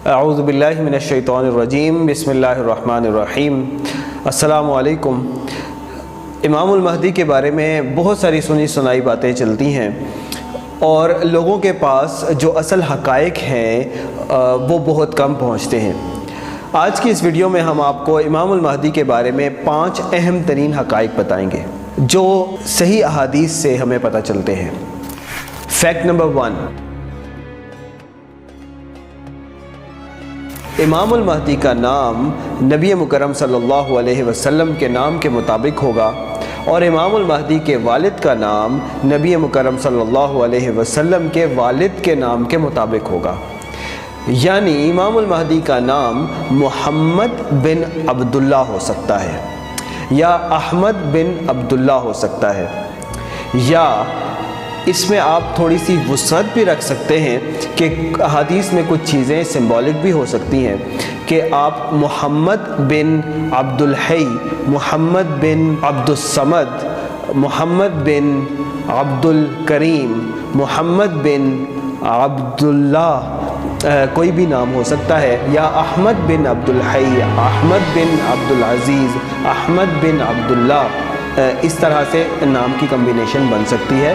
اعوذ باللہ من الشیطان الرجیم، بسم اللہ الرحمن الرحیم۔ السلام علیکم۔ امام المہدی کے بارے میں بہت ساری سنی سنائی باتیں چلتی ہیں اور لوگوں کے پاس جو اصل حقائق ہیں وہ بہت کم پہنچتے ہیں۔ آج کی اس ویڈیو میں ہم آپ کو امام المہدی کے بارے میں 5 اہم ترین حقائق بتائیں گے جو صحیح احادیث سے ہمیں پتہ چلتے ہیں۔ فیکٹ نمبر 1، امام المہدی کا نام نبی مکرم صلی اللہ علیہ وسلم کے نام کے مطابق ہوگا اور امام المہدی کے والد کا نام نبی مکرم صلی اللہ علیہ وسلم کے والد کے نام کے مطابق ہوگا۔ یعنی امام المہدی کا نام محمد بن عبداللہ ہو سکتا ہے یا احمد بن عبداللہ ہو سکتا ہے، یا اس میں آپ تھوڑی سی وسعت بھی رکھ سکتے ہیں کہ حدیث میں کچھ چیزیں سمبولک بھی ہو سکتی ہیں کہ آپ محمد بن عبد الحی، محمد بن عبد الصمد، محمد بن عبد الکریم، محمد بن عبداللہ، کوئی بھی نام ہو سکتا ہے، یا احمد بن عبد الحی، احمد بن عبد العزیز، احمد بن عبداللہ، اس طرح سے نام کی کمبینیشن بن سکتی ہے۔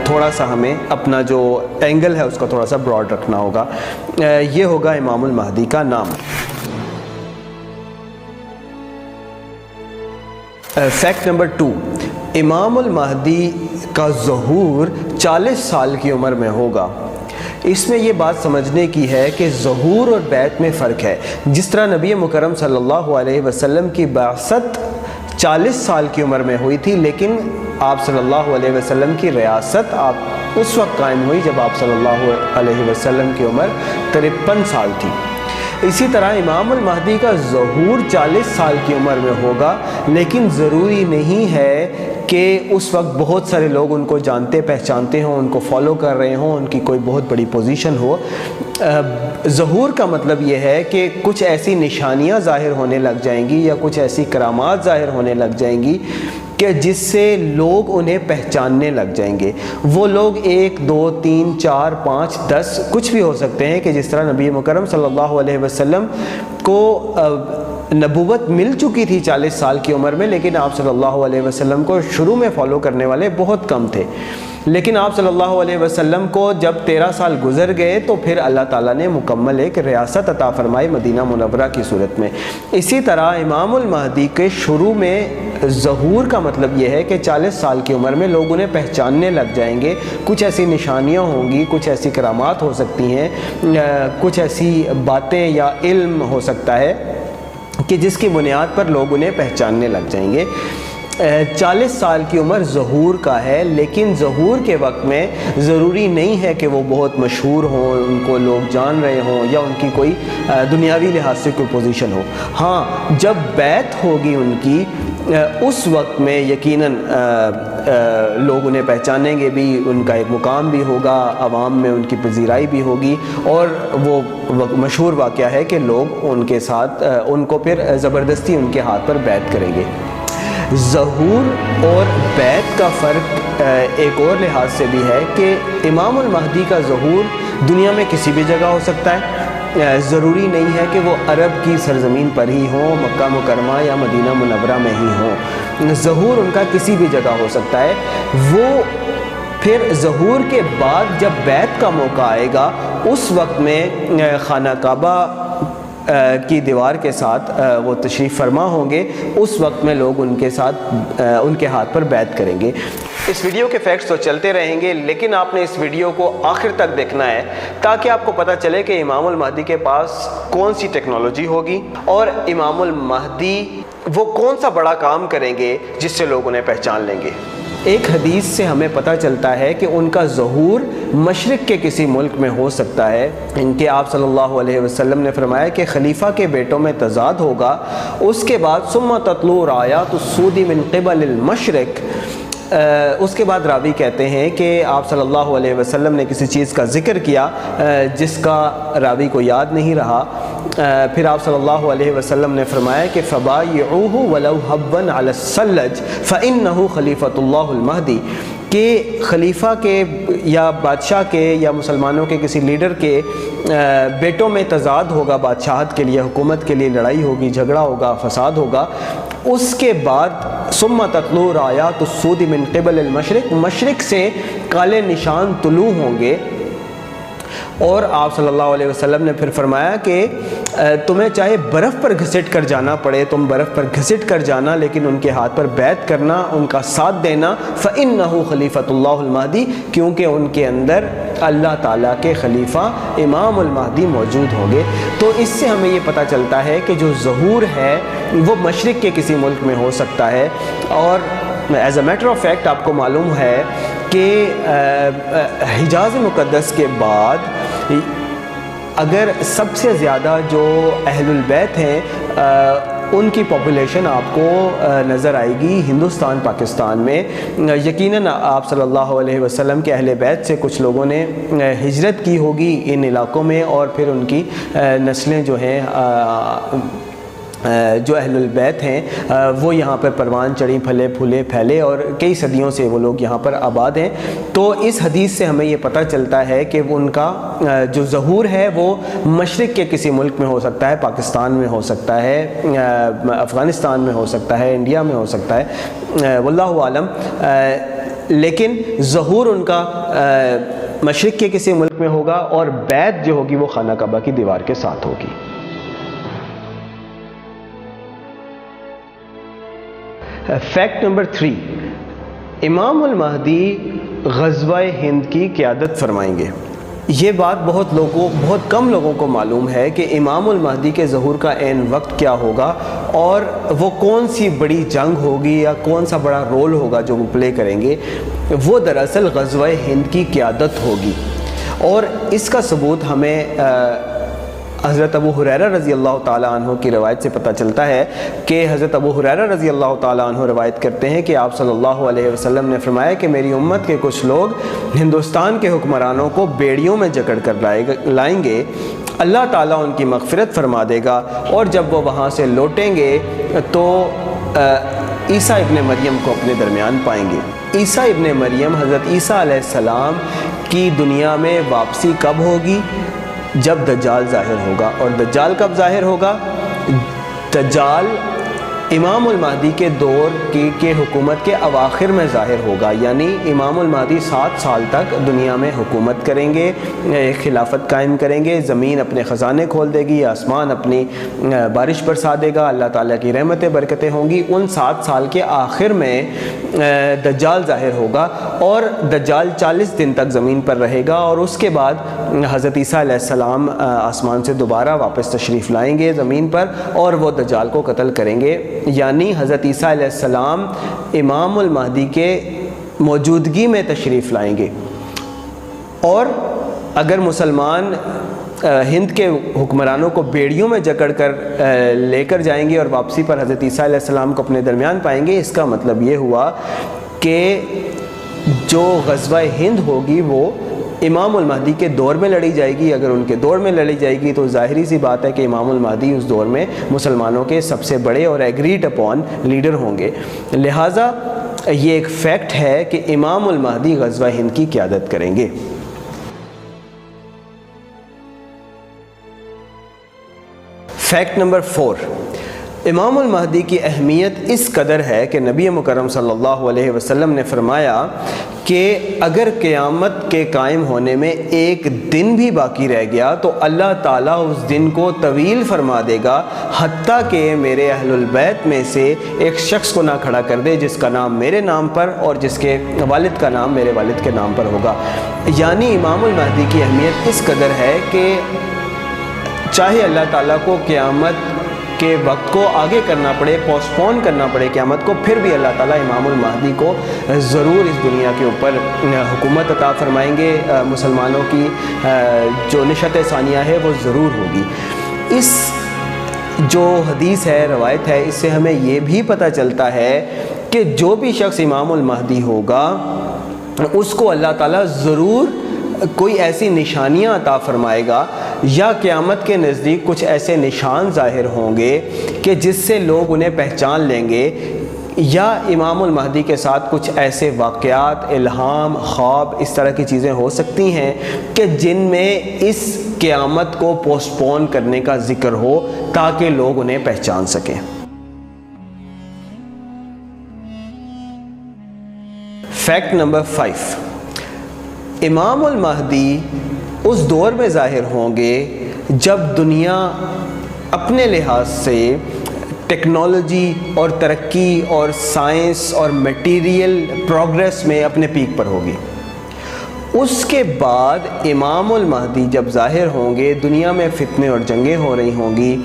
تھوڑا سا ہمیں اپنا جو اینگل ہے اس کا تھوڑا سا براڈ رکھنا ہوگا۔ یہ ہوگا امام المہدی کا نام۔ فیکٹ نمبر 2، امام المہدی کا ظہور 40 سال کی عمر میں ہوگا۔ اس میں یہ بات سمجھنے کی ہے کہ ظہور اور بیعت میں فرق ہے۔ جس طرح نبی مکرم صلی اللہ علیہ وسلم کی بعثت 40 سال کی عمر میں ہوئی تھی، لیکن آپ صلی اللہ علیہ وسلم کی ریاست آپ اس وقت قائم ہوئی جب آپ صلی اللہ علیہ وسلم کی عمر 53 سال تھی۔ اسی طرح امام المہدی کا ظہور 40 سال کی عمر میں ہوگا، لیکن ضروری نہیں ہے کہ اس وقت بہت سارے لوگ ان کو جانتے پہچانتے ہوں، ان کو فالو کر رہے ہوں، ان کی کوئی بہت بڑی پوزیشن ہو۔ ظہور کا مطلب یہ ہے کہ کچھ ایسی نشانیاں ظاہر ہونے لگ جائیں گی یا کچھ ایسی کرامات ظاہر ہونے لگ جائیں گی کہ جس سے لوگ انہیں پہچاننے لگ جائیں گے۔ وہ لوگ 1 2 3 4 5 10 کچھ بھی ہو سکتے ہیں، کہ جس طرح نبی مکرم صلی اللہ علیہ وسلم کو نبوت مل چکی تھی 40 سال کی عمر میں، لیکن آپ صلی اللہ علیہ وسلم کو شروع میں فالو کرنے والے بہت کم تھے۔ لیکن آپ صلی اللہ علیہ وسلم کو جب 13 سال گزر گئے تو پھر اللہ تعالیٰ نے مکمل ایک ریاست عطا فرمائی مدینہ منورہ کی صورت میں۔ اسی طرح امام المہدی کے شروع میں ظہور کا مطلب یہ ہے کہ 40 سال کی عمر میں لوگ انہیں پہچاننے لگ جائیں گے، کچھ ایسی نشانیاں ہوں گی، کچھ ایسی کرامات ہو سکتی ہیں، کچھ ایسی باتیں یا علم ہو سکتا ہے کہ جس کی بنیاد پر لوگ انہیں پہچاننے لگ جائیں گے۔ 40 سال کی عمر ظہور کا ہے، لیکن ظہور کے وقت میں ضروری نہیں ہے کہ وہ بہت مشہور ہوں، ان کو لوگ جان رہے ہوں یا ان کی کوئی دنیاوی لحاظ سے کوئی پوزیشن ہو۔ ہاں، جب بیعت ہوگی ان کی اس وقت میں یقیناً لوگ انہیں پہچانیں گے بھی، ان کا ایک مقام بھی ہوگا، عوام میں ان کی پذیرائی بھی ہوگی، اور وہ مشہور واقعہ ہے کہ لوگ ان کے ساتھ ان کو پھر زبردستی ان کے ہاتھ پر بیعت کریں گے۔ ظہور اور بیعت کا فرق ایک اور لحاظ سے بھی ہے کہ امام المہدی کا ظہور دنیا میں کسی بھی جگہ ہو سکتا ہے، ضروری نہیں ہے کہ وہ عرب کی سرزمین پر ہی ہوں، مکہ مکرمہ یا مدینہ منورہ میں ہی ہوں۔ ظہور ان کا کسی بھی جگہ ہو سکتا ہے۔ وہ پھر ظہور کے بعد جب بیعت کا موقع آئے گا اس وقت میں خانہ کعبہ کی دیوار کے ساتھ وہ تشریف فرما ہوں گے، اس وقت میں لوگ ان کے ساتھ ان کے ہاتھ پر بیعت کریں گے۔ اس ویڈیو کے فیکٹس تو چلتے رہیں گے، لیکن آپ نے اس ویڈیو کو آخر تک دیکھنا ہے تاکہ آپ کو پتہ چلے کہ امام المہدی کے پاس کون سی ٹیکنالوجی ہوگی اور امام المہدی وہ کون سا بڑا کام کریں گے جس سے لوگ انہیں پہچان لیں گے۔ ایک حدیث سے ہمیں پتہ چلتا ہے کہ ان کا ظہور مشرق کے کسی ملک میں ہو سکتا ہے، ان کے آپ صلی اللہ علیہ وسلم نے فرمایا کہ خلیفہ کے بیٹوں میں تضاد ہوگا، اس کے بعد ثم تطلع رایات السود من قبل المشرق۔ اس کے بعد راوی کہتے ہیں کہ آپ صلی اللہ علیہ وسلم نے کسی چیز کا ذکر کیا جس کا راوی کو یاد نہیں رہا، پھر آپ صلی اللہ علیہ وسلم نے فرمایا کہ فبایعوہ ولو حبا علی الثلج فإنہ خلیفۃ اللہ المہدی، کہ خلیفہ کے یا بادشاہ کے یا مسلمانوں کے کسی لیڈر کے بیٹوں میں تضاد ہوگا، بادشاہت کے لیے، حکومت کے لیے لڑائی ہوگی، جھگڑا ہوگا، فساد ہوگا، اس کے بعد ثم تطلع رایات السود من قبل المشرق، مشرق سے کالے نشان طلوع ہوں گے۔ اور آپ صلی اللہ علیہ وسلم نے پھر فرمایا کہ تمہیں چاہے برف پر گھسٹ کر جانا پڑے، تم برف پر گھسٹ کر جانا، لیکن ان کے ہاتھ پر بیعت کرنا، ان کا ساتھ دینا، فإنہ خلیفۃ اللہ المہدی، کیونکہ ان کے اندر اللہ تعالیٰ کے خلیفہ امام المہدی موجود ہوں گے۔ تو اس سے ہمیں یہ پتہ چلتا ہے کہ جو ظہور ہے وہ مشرق کے کسی ملک میں ہو سکتا ہے، اور as a matter of fact آپ کو معلوم ہے کہ حجاز مقدس کے بعد اگر سب سے زیادہ جو اہل البیت ہیں ان کی پاپولیشن آپ کو نظر آئے گی ہندوستان پاکستان میں۔ یقیناً آپ صلی اللہ علیہ وسلم کے اہل بیت سے کچھ لوگوں نے ہجرت کی ہوگی ان علاقوں میں، اور پھر ان کی نسلیں جو ہیں جو اہل البیت ہیں وہ یہاں پر پروان چڑھی، پھلے پھولے پھیلے، اور کئی صدیوں سے وہ لوگ یہاں پر آباد ہیں۔ تو اس حدیث سے ہمیں یہ پتہ چلتا ہے کہ ان کا جو ظہور ہے وہ مشرق کے کسی ملک میں ہو سکتا ہے، پاکستان میں ہو سکتا ہے، افغانستان میں ہو سکتا ہے، انڈیا میں ہو سکتا ہے، واللہ عالم، لیکن ظہور ان کا مشرق کے کسی ملک میں ہوگا، اور بیعت جو ہوگی وہ خانہ کعبہ کی دیوار کے ساتھ ہوگی۔ فیکٹ نمبر 3، امام المہدی غزوہ ہند کی قیادت فرمائیں گے۔ یہ بات بہت کم لوگوں کو معلوم ہے کہ امام المہدی کے ظہور کا عین وقت کیا ہوگا، اور وہ کون سی بڑی جنگ ہوگی یا کون سا بڑا رول ہوگا جو وہ پلے کریں گے۔ وہ دراصل غزوہ ہند کی قیادت ہوگی، اور اس کا ثبوت ہمیں حضرت ابو ہریرہ رضی اللہ تعالیٰ عنہ کی روایت سے پتہ چلتا ہے کہ حضرت ابو ہریرہ رضی اللہ تعالیٰ عنہ روایت کرتے ہیں کہ آپ صلی اللہ علیہ وسلم نے فرمایا کہ میری امت کے کچھ لوگ ہندوستان کے حکمرانوں کو بیڑیوں میں جکڑ کر لائیں گے، اللہ تعالیٰ ان کی مغفرت فرما دے گا، اور جب وہ وہاں سے لوٹیں گے تو عیسیٰ ابن مریم کو اپنے درمیان پائیں گے۔ عیسیٰ ابن مریم حضرت عیسیٰ علیہ السلام کی دنیا میں واپسی کب ہوگی؟ جب دجال ظاہر ہوگا۔ اور دجال کب ظاہر ہوگا؟ دجال امام المہدی کے دور کی حکومت کے اواخر میں ظاہر ہوگا، یعنی امام المہدی 7 سال تک دنیا میں حکومت کریں گے، خلافت قائم کریں گے، زمین اپنے خزانے کھول دے گی، آسمان اپنی بارش برسا دے گا، اللہ تعالیٰ کی رحمتیں برکتیں ہوں گی۔ ان 7 سال کے آخر میں دجال ظاہر ہوگا، اور دجال 40 دن تک زمین پر رہے گا، اور اس کے بعد حضرت عیسیٰ علیہ السلام آسمان سے دوبارہ واپس تشریف لائیں گے زمین پر، اور وہ دجال کو قتل کریں گے۔ یعنی حضرت عیسیٰ علیہ السلام امام المہدی کے موجودگی میں تشریف لائیں گے، اور اگر مسلمان ہند کے حکمرانوں کو بیڑیوں میں جکڑ کر لے کر جائیں گے اور واپسی پر حضرت عیسیٰ علیہ السلام کو اپنے درمیان پائیں گے، اس کا مطلب یہ ہوا کہ جو غزوہ ہند ہوگی وہ امام المہدی کے دور میں لڑی جائے گی۔ اگر ان کے دور میں لڑی جائے گی تو ظاہری سی بات ہے کہ امام المہدی اس دور میں مسلمانوں کے سب سے بڑے اور ایگریڈ اپون لیڈر ہوں گے، لہٰذا یہ ایک فیکٹ ہے کہ امام المہدی غزوہ ہند کی قیادت کریں گے۔ فیکٹ نمبر 4، امام المہدی کی اہمیت اس قدر ہے کہ نبی مکرم صلی اللہ علیہ وسلم نے فرمایا کہ اگر قیامت کے قائم ہونے میں ایک دن بھی باقی رہ گیا تو اللہ تعالیٰ اس دن کو طویل فرما دے گا، حتیٰ کہ میرے اہل البیت میں سے ایک شخص کو نہ کھڑا کر دے جس کا نام میرے نام پر اور جس کے والد کا نام میرے والد کے نام پر ہوگا۔ یعنی امام المہدی کی اہمیت اس قدر ہے کہ چاہے اللہ تعالیٰ کو قیامت کے وقت کو آگے کرنا پڑے، پوسٹ پون کرنا پڑے قیامت کو، پھر بھی اللہ تعالیٰ امام المہدی کو ضرور اس دنیا کے اوپر حکومت عطا فرمائیں گے، مسلمانوں کی جو نشأت ثانیہ ہے وہ ضرور ہوگی۔ اس جو حدیث ہے، روایت ہے، اس سے ہمیں یہ بھی پتہ چلتا ہے کہ جو بھی شخص امام المہدی ہوگا اس کو اللہ تعالیٰ ضرور کوئی ایسی نشانیاں عطا فرمائے گا، یا قیامت کے نزدیک کچھ ایسے نشان ظاہر ہوں گے کہ جس سے لوگ انہیں پہچان لیں گے یا امام المہدی کے ساتھ کچھ ایسے واقعات، الہام، خواب، اس طرح کی چیزیں ہو سکتی ہیں کہ جن میں اس قیامت کو پوسٹ پون کرنے کا ذکر ہو تاکہ لوگ انہیں پہچان سکیں۔ فیکٹ نمبر 5، امام المہدی اس دور میں ظاہر ہوں گے جب دنیا اپنے لحاظ سے ٹیکنالوجی اور ترقی اور سائنس اور میٹیریل پروگریس میں اپنے پیک پر ہوگی۔ اس کے بعد امام المہدی جب ظاہر ہوں گے، دنیا میں فتنے اور جنگیں ہو رہی ہوں گی،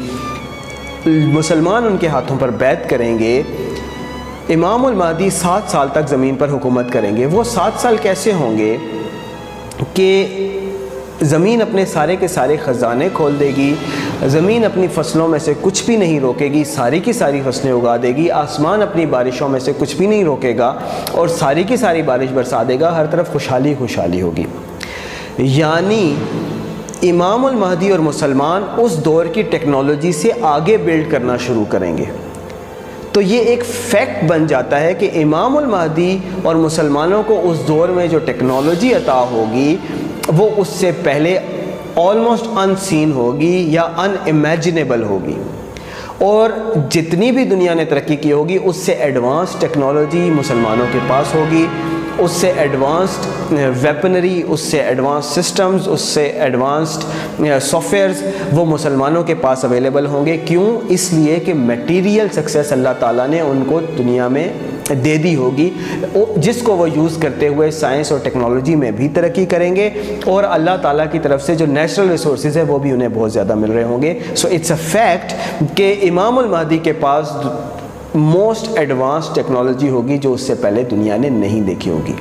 مسلمان ان کے ہاتھوں پر بیعت کریں گے، امام المہدی 7 سال تک زمین پر حکومت کریں گے۔ وہ 7 سال کیسے ہوں گے کہ زمین اپنے سارے کے سارے خزانے کھول دے گی، زمین اپنی فصلوں میں سے کچھ بھی نہیں روکے گی، ساری کی ساری فصلیں اگا دے گی، آسمان اپنی بارشوں میں سے کچھ بھی نہیں روکے گا اور ساری کی ساری بارش برسا دے گا، ہر طرف خوشحالی خوشحالی ہوگی۔ یعنی امام المہدی اور مسلمان اس دور کی ٹیکنالوجی سے آگے بلڈ کرنا شروع کریں گے۔ تو یہ ایک فیکٹ بن جاتا ہے کہ امام المہدی اور مسلمانوں کو اس دور میں جو ٹیکنالوجی عطا ہوگی وہ اس سے پہلے آلموسٹ ان سین ہوگی یا ان امیجنیبل ہوگی، اور جتنی بھی دنیا نے ترقی کی ہوگی اس سے ایڈوانس ٹیکنالوجی مسلمانوں کے پاس ہوگی، اس سے ایڈوانسڈ ویپنری، اس سے ایڈوانس سسٹمز، اس سے ایڈوانسڈ سافٹ ویئرز وہ مسلمانوں کے پاس اویلیبل ہوں گے۔ کیوں؟ اس لیے کہ میٹیریل سکسیس اللہ تعالیٰ نے ان کو دنیا میں دے دی ہوگی، جس کو وہ یوز کرتے ہوئے سائنس اور ٹیکنالوجی میں بھی ترقی کریں گے، اور اللہ تعالیٰ کی طرف سے جو نیچرل ریسورسز ہیں وہ بھی انہیں بہت زیادہ مل رہے ہوں گے۔ سو اٹس اے فیکٹ کہ امام المہدی کے پاس موسٹ ایڈوانس ٹیکنالوجی ہوگی جو اس سے پہلے دنیا نے نہیں دیکھی ہوگی۔